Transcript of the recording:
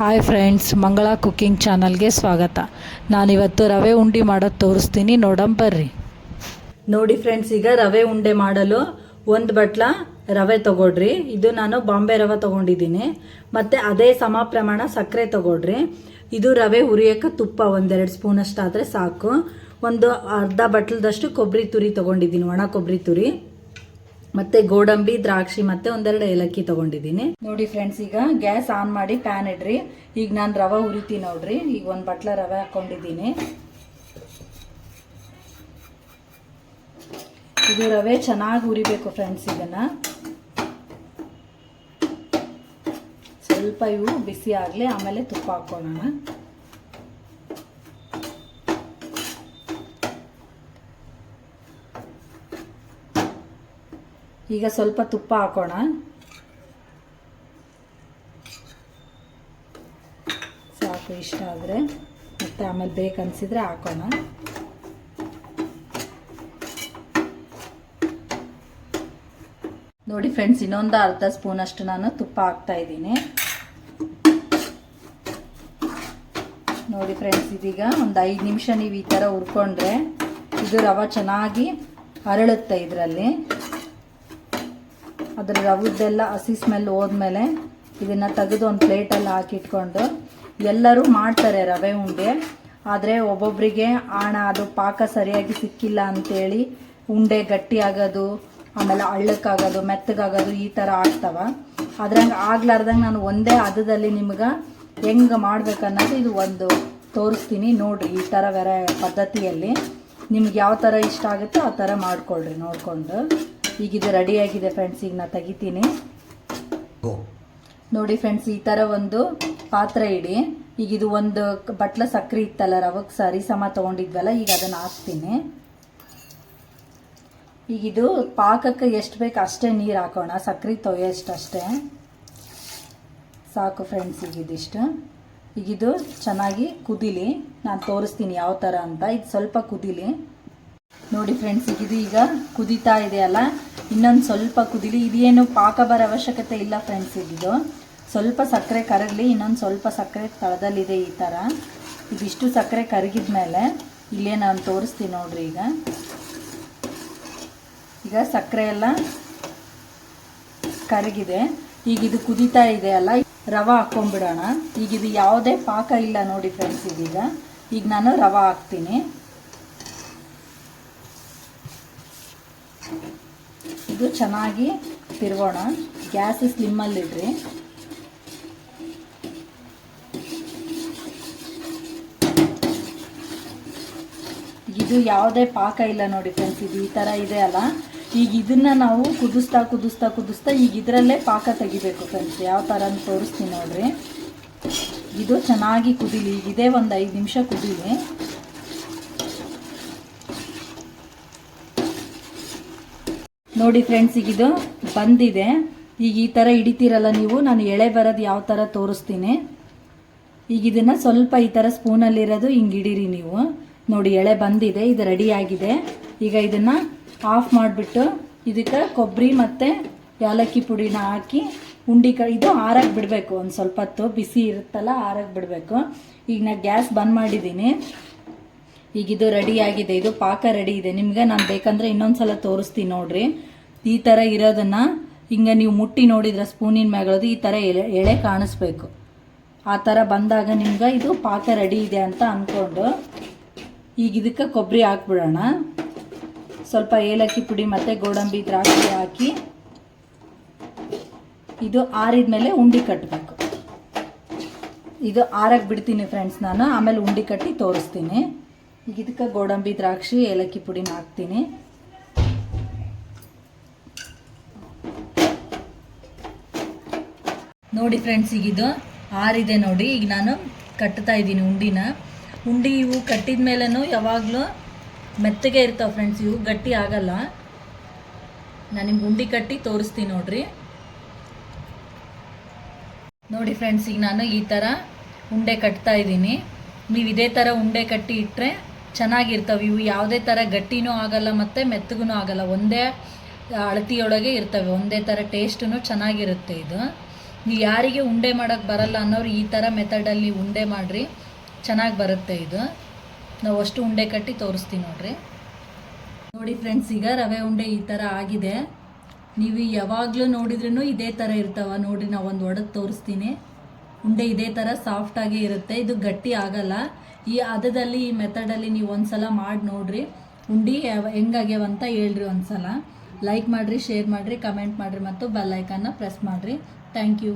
Hi friends, ಮಂಗಳ cooking ಚಾನಲ್ಗೆ ಸ್ವಾಗತ. ನಾನಿವತ್ತು ರವೆ ಉಂಡೆ ಮಾಡೋದು ತೋರಿಸ್ತೀನಿ, ನೋಡಂಬರ್ರಿ. ನೋಡಿ ಫ್ರೆಂಡ್ಸ್, ಈಗ ರವೆ ಉಂಡೆ ಮಾಡಲು ಒಂದು ಬಟ್ಲ ರವೆ ತಗೊಳ್ರಿ. ಇದು ನಾನು ಬಾಂಬೆ ರವೆ ತೊಗೊಂಡಿದ್ದೀನಿ. ಮತ್ತು ಅದೇ ಸಮ ಪ್ರಮಾಣ ಸಕ್ಕರೆ ತಗೊಳ್ರಿ. ಇದು ರವೆ ಹುರಿಯೋಕ್ಕೆ ತುಪ್ಪ ಒಂದೆರಡು ಸ್ಪೂನಷ್ಟು ಆದರೆ ಸಾಕು. ಒಂದು ಅರ್ಧ ಬಟ್ಲದಷ್ಟು ಕೊಬ್ಬರಿ ತುರಿ ತೊಗೊಂಡಿದ್ದೀನಿ, ಒಣ ಕೊಬ್ಬರಿ ತುರಿ. ಮತ್ತು ಗೋಡಂಬಿ, ದ್ರಾಕ್ಷಿ ಮತ್ತು ಒಂದೆರಡು ಏಲಕ್ಕಿ ತೊಗೊಂಡಿದ್ದೀನಿ. ನೋಡಿ ಫ್ರೆಂಡ್ಸ್, ಈಗ ಗ್ಯಾಸ್ ಆನ್ ಮಾಡಿ ಪ್ಯಾನ್ ಇಡ್ರಿ. ಈಗ ನಾನು ರವೆ ಹುರಿತೀನಿ ನೋಡ್ರಿ. ಈಗ ಒಂದು ಬಟ್ಲ ರವೆ ಹಾಕ್ಕೊಂಡಿದ್ದೀನಿ. ಇದು ರವೆ ಚೆನ್ನಾಗಿ ಹುರಿಬೇಕು ಫ್ರೆಂಡ್ಸ್. ಇದನ್ನು ಸ್ವಲ್ಪ ಇವು ಬಿಸಿ ಆಗಲಿ, ಆಮೇಲೆ ತುಪ್ಪ ಹಾಕ್ಕೊಳ್ಳೋಣ. ಈಗ ಸ್ವಲ್ಪ ತುಪ್ಪ ಹಾಕೋಣ. ಸಾಕು, ಇಷ್ಟ ಆದರೆ ಮತ್ತೆ ಆಮೇಲೆ ಬೇಕನ್ಸಿದ್ರೆ ಹಾಕೋಣ. ನೋಡಿ ಫ್ರೆಂಡ್ಸ್, ಇನ್ನೊಂದು ಅರ್ಧ ಸ್ಪೂನಷ್ಟು ನಾನು ತುಪ್ಪ ಹಾಕ್ತಾ ಇದ್ದೀನಿ. ನೋಡಿ ಫ್ರೆಂಡ್ಸ್, ಇದೀಗ ಒಂದು 5 ನಿಮಿಷ ನೀವು ಈ ಥರ ಹುರ್ಕೊಂಡ್ರೆ ಇದು ರವೆ ಚೆನ್ನಾಗಿ ಅರಳುತ್ತೆ. ಇದರಲ್ಲಿ ಅದರ ರವದ್ದೆಲ್ಲ ಹಸಿ ಸ್ಮೆಲ್ ಹೋದ್ಮೇಲೆ ಇದನ್ನು ತೆಗೆದು ಒಂದು ಪ್ಲೇಟಲ್ಲಿ ಹಾಕಿಟ್ಕೊಂಡು, ಎಲ್ಲರೂ ಮಾಡ್ತಾರೆ ರವೆ ಉಂಡೆ. ಆದರೆ ಒಬ್ಬೊಬ್ಬರಿಗೆ ಅದು ಪಾಕ ಸರಿಯಾಗಿ ಸಿಕ್ಕಿಲ್ಲ ಅಂಥೇಳಿ ಉಂಡೆ ಗಟ್ಟಿ ಆಗೋದು, ಆಮೇಲೆ ಹಳ್ಳಕ್ಕಾಗೋದು, ಮೆತ್ತಗಾಗೋದು, ಈ ಥರ ಆಗ್ತವೆ. ಅದ್ರಂಗೆ ಆಗ್ಲಾರ್ದಂಗೆ ನಾನು ಒಂದೇ ಹದದಲ್ಲಿ ನಿಮ್ಗೆ ಹೆಂಗೆ ಮಾಡ್ಬೇಕನ್ನೋದು ಇದು ಒಂದು ತೋರಿಸ್ತೀನಿ ನೋಡಿರಿ. ಈ ಥರ ಪದ್ಧತಿಯಲ್ಲಿ ನಿಮ್ಗೆ ಯಾವ ಥರ ಇಷ್ಟ ಆಗುತ್ತೋ ಆ ಥರ ಮಾಡ್ಕೊಳ್ರಿ ನೋಡಿಕೊಂಡು. ಈಗ ಇದು ರೆಡಿಯಾಗಿದೆ ಫ್ರೆಂಡ್ಸ್. ಈಗ ನಾನು ತೆಗಿತೀನಿ. ನೋಡಿ ಫ್ರೆಂಡ್ಸ್, ಈ ಥರ ಒಂದು ಪಾತ್ರೆ ಇಡಿ. ಈಗ ಇದು ಒಂದು ಬಟ್ಲ ಸಕ್ಕರೆ ಇತ್ತಲ್ಲ, ರವಕ್ಕೆ ಸರಿ ಸಮ ತೊಗೊಂಡಿದ್ವಲ್ಲ, ಈಗ ಅದನ್ನು ಹಾಕ್ತೀನಿ. ಈಗ ಇದು ಪಾಕಕ್ಕೆ ಎಷ್ಟು ಬೇಕು ಅಷ್ಟೇ ನೀರು ಹಾಕೋಣ. ಸಕ್ಕರೆ ತೊಯ್ಯೋಷ್ಟೇ ಸಾಕು ಫ್ರೆಂಡ್ಸ್. ಈಗ ಇದಿಷ್ಟು. ಈಗ ಇದು ಚೆನ್ನಾಗಿ ಕುದೀಲಿ. ನಾನು ತೋರಿಸ್ತೀನಿ ಯಾವ ಥರ ಅಂತ. ಇದು ಸ್ವಲ್ಪ ಕುದೀಲಿ. ನೋಡಿ ಫ್ರೆಂಡ್ಸ್, ಈಗ ಕುದೀತಾ ಇದೆಯಲ್ಲ, ಇನ್ನೊಂದು ಸ್ವಲ್ಪ ಕುದೀಲಿ. ಇದೇನು ಪಾಕ ಬರೋ ಅವಶ್ಯಕತೆ ಇಲ್ಲ ಫ್ರೆಂಡ್ಸ್. ಇದು ಸ್ವಲ್ಪ ಸಕ್ಕರೆ ಕರಗಲಿ. ಇನ್ನೊಂದು ಸ್ವಲ್ಪ ಸಕ್ಕರೆ ತಳದಲ್ಲಿದೆ ಈ ಥರ. ಇದಿಷ್ಟು ಸಕ್ಕರೆ ಕರಗಿದ ಮೇಲೆ ಇಲ್ಲೇ ನಾನು ತೋರಿಸ್ತೀನಿ ನೋಡ್ರಿ. ಈಗ ಸಕ್ಕರೆ ಎಲ್ಲ ಕರಗಿದೆ. ಈಗ ಇದು ಕುದೀತಾ ಇದೆ ಅಲ್ಲ, ರವೆ ಹಾಕ್ಕೊಂಡ್ಬಿಡೋಣ. ಈಗ ಇದು ಯಾವುದೇ ಪಾಕ ಇಲ್ಲ ನೋಡಿ ಫ್ರೆಂಡ್ಸ್. ಈಗ ನಾನು ರವೆ ಹಾಕ್ತೀನಿ. ಇದು ಚೆನ್ನಾಗಿ ತಿರುಗೋಣ. ಗ್ಯಾಸ್ ಸ್ಲಿಮ್ಮಲ್ಲಿಡ್ರಿ. ಇದು ಯಾವುದೇ ಪಾಕ ಇಲ್ಲ ನೋಡಿ ಫ್ರೆಂಡ್ಸ್. ಇದು ಈ ಥರ ಇದೆ ಅಲ್ಲ. ಈಗ ಇದನ್ನು ನಾವು ಕುದಿಸ್ತಾ ಕುದಿಸ್ತಾ ಕುದಿಸ್ತಾ ಈಗ ಇದರಲ್ಲೇ ಪಾಕ ತೆಗಿಬೇಕು ಫ್ರೆಂಡ್ಸ್. ಯಾವ ಥರ ಅಂತ ತೋರಿಸ್ತೀನಿ ನೋಡ್ರಿ. ಇದು ಚೆನ್ನಾಗಿ ಕುದೀಲಿ. ಈಗಿದೆ ಒಂದು 5 ನಿಮಿಷ ಕುದೀಲಿ. ನೋಡಿ ಫ್ರೆಂಡ್ಸ್, ಈಗ ಇದು ಬಂದಿದೆ. ಈಗ ಈ ಥರ ಹಿಡಿತೀರಲ್ಲ ನೀವು, ನಾನು ಎಳೆ ಬರೋದು ಯಾವ ಥರ ತೋರಿಸ್ತೀನಿ. ಈಗ ಇದನ್ನು ಸ್ವಲ್ಪ ಈ ಥರ ಸ್ಪೂನಲ್ಲಿರೋದು ಹಿಂಗೆ ಹಿಡೀರಿ ನೀವು. ನೋಡಿ, ಎಳೆ ಬಂದಿದೆ. ಇದು ರೆಡಿಯಾಗಿದೆ. ಈಗ ಇದನ್ನು ಆಫ್ ಮಾಡಿಬಿಟ್ಟು ಇದಕ್ಕೆ ಕೊಬ್ಬರಿ ಮತ್ತು ಏಲಕ್ಕಿ ಪುಡಿನ ಹಾಕಿ ಇದು ಆರಕ್ಕೆ ಬಿಡಬೇಕು. ಒಂದು ಸ್ವಲ್ಪ ಹೊತ್ತು ಬಿಸಿ ಇರುತ್ತಲ್ಲ, ಆರಕ್ಕೆ ಬಿಡಬೇಕು. ಈಗ ನಾನು ಗ್ಯಾಸ್ ಬಂದ್ ಮಾಡಿದ್ದೀನಿ. ಈಗ ಇದು ರೆಡಿಯಾಗಿದೆ. ಇದು ಪಾಕ ರೆಡಿ ಇದೆ. ನಿಮಗೆ ನಾನು ಬೇಕಂದರೆ ಇನ್ನೊಂದು ಸಲ ತೋರಿಸ್ತೀನಿ ನೋಡ್ರಿ. ಈ ಥರ ಇರೋದನ್ನು ಹಿಂಗೆ ನೀವು ಮುಟ್ಟಿ ನೋಡಿದ್ರೆ ಸ್ಪೂನಿನ ಮ್ಯಾಗಳದು ಈ ಥರ ಎಳೆ ಕಾಣಿಸ್ಬೇಕು. ಆ ಥರ ಬಂದಾಗ ನಿಮ್ಗೆ ಇದು ಪಾಕ ರೆಡಿ ಇದೆ ಅಂತ ಅಂದ್ಕೊಂಡು ಈಗ ಇದಕ್ಕೆ ಕೊಬ್ಬರಿ ಹಾಕ್ಬಿಡೋಣ. ಸ್ವಲ್ಪ ಏಲಕ್ಕಿ ಪುಡಿ ಮತ್ತು ಗೋಡಂಬಿ, ದ್ರಾಕ್ಷಿ ಹಾಕಿ ಇದು ಆರಿದ ಮೇಲೆ ಉಂಡೆ ಕಟ್ಟಬೇಕು. ಇದು ಆರಕ್ಕೆ ಬಿಡ್ತೀನಿ ಫ್ರೆಂಡ್ಸ್ ನಾನು. ಆಮೇಲೆ ಉಂಡೆ ಕಟ್ಟಿ ತೋರಿಸ್ತೀನಿ. ಈಗ ಇದಕ್ಕೆ ಗೋಡಂಬಿ, ದ್ರಾಕ್ಷಿ, ಏಲಕ್ಕಿ ಪುಡಿನ ಹಾಕ್ತೀನಿ. ನೋಡಿ ಫ್ರೆಂಡ್ಸ್, ಈಗ ಇದು ಆರಿದೆ ನೋಡಿ. ಈಗ ನಾನು ಕಟ್ತಾ ಇದ್ದೀನಿ ಉಂಡಿನ. ಇವು ಕಟ್ಟಿದ ಮೇಲೂ ಯಾವಾಗಲೂ ಮೆತ್ತಗೆ ಇರ್ತಾವೆ ಫ್ರೆಂಡ್ಸ್. ಇವು ಗಟ್ಟಿ ಆಗಲ್ಲ. ನಾನು ನಿಮ್ಗೆ ಉಂಡೆ ಕಟ್ಟಿ ತೋರಿಸ್ತೀನಿ ನೋಡ್ರಿ. ನೋಡಿ ಫ್ರೆಂಡ್ಸ್, ಈಗ ನಾನು ಈ ಥರ ಉಂಡೆ ಕಟ್ತಾ ಇದ್ದೀನಿ. ನೀವು ಇದೇ ಥರ ಉಂಡೆ ಕಟ್ಟಿ ಇಟ್ಟರೆ ಚೆನ್ನಾಗಿರ್ತವೆ. ಇವು ಯಾವುದೇ ಥರ ಗಟ್ಟಿನೂ ಆಗಲ್ಲ ಮತ್ತು ಮೆತ್ತಗೂ ಆಗಲ್ಲ. ಒಂದೇ ಅಳತಿಯೊಳಗೆ ಇರ್ತವೆ. ಒಂದೇ ಥರ ಟೇಸ್ಟೂ ಚೆನ್ನಾಗಿರುತ್ತೆ. ಇದು ನೀವು ಯಾರಿಗೆ ಉಂಡೆ ಮಾಡೋಕ್ಕೆ ಬರಲ್ಲ ಅನ್ನೋರು ಈ ಥರ ಮೆಥಡಲ್ಲಿ ಉಂಡೆ ಮಾಡಿರಿ, ಚೆನ್ನಾಗಿ ಬರುತ್ತೆ ಇದು. ನಾವು ಅಷ್ಟು ಉಂಡೆ ಕಟ್ಟಿ ತೋರಿಸ್ತೀವಿ ನೋಡ್ರಿ. ನೋಡಿ ಫ್ರೆಂಡ್ಸ್, ಈಗ ರವೆ ಉಂಡೆ ಈ ಥರ ಆಗಿದೆ. ನೀವು ಯಾವಾಗಲೂ ನೋಡಿದ್ರೂ ಇದೇ ಥರ ಇರ್ತಾವ ನೋಡಿರಿ. ನಾವು ಒಂದು ಒಡೆದು ತೋರಿಸ್ತೀನಿ. ಉಂಡೆ ಇದೇ ಥರ ಸಾಫ್ಟಾಗಿ ಇರುತ್ತೆ, ಇದು ಗಟ್ಟಿ ಆಗಲ್ಲ. ಈ ಹದದಲ್ಲಿ ಈ ಮೆಥಡಲ್ಲಿ ನೀವು ಒಂದ್ಸಲ ಮಾಡಿ ನೋಡ್ರಿ. ಉಂಡೆ ಹೆಂಗಾಗ್ಯಾವಂತ ಹೇಳ್ರಿ. ಒಂದ್ಸಲ ಲೈಕ್ ಮಾಡಿರಿ, ಶೇರ್ ಮಾಡಿರಿ, ಕಮೆಂಟ್ ಮಾಡಿರಿ ಮತ್ತು ಬೆಲ್ ಐಕನ್ನ ಪ್ರೆಸ್ ಮಾಡಿರಿ. Thank you.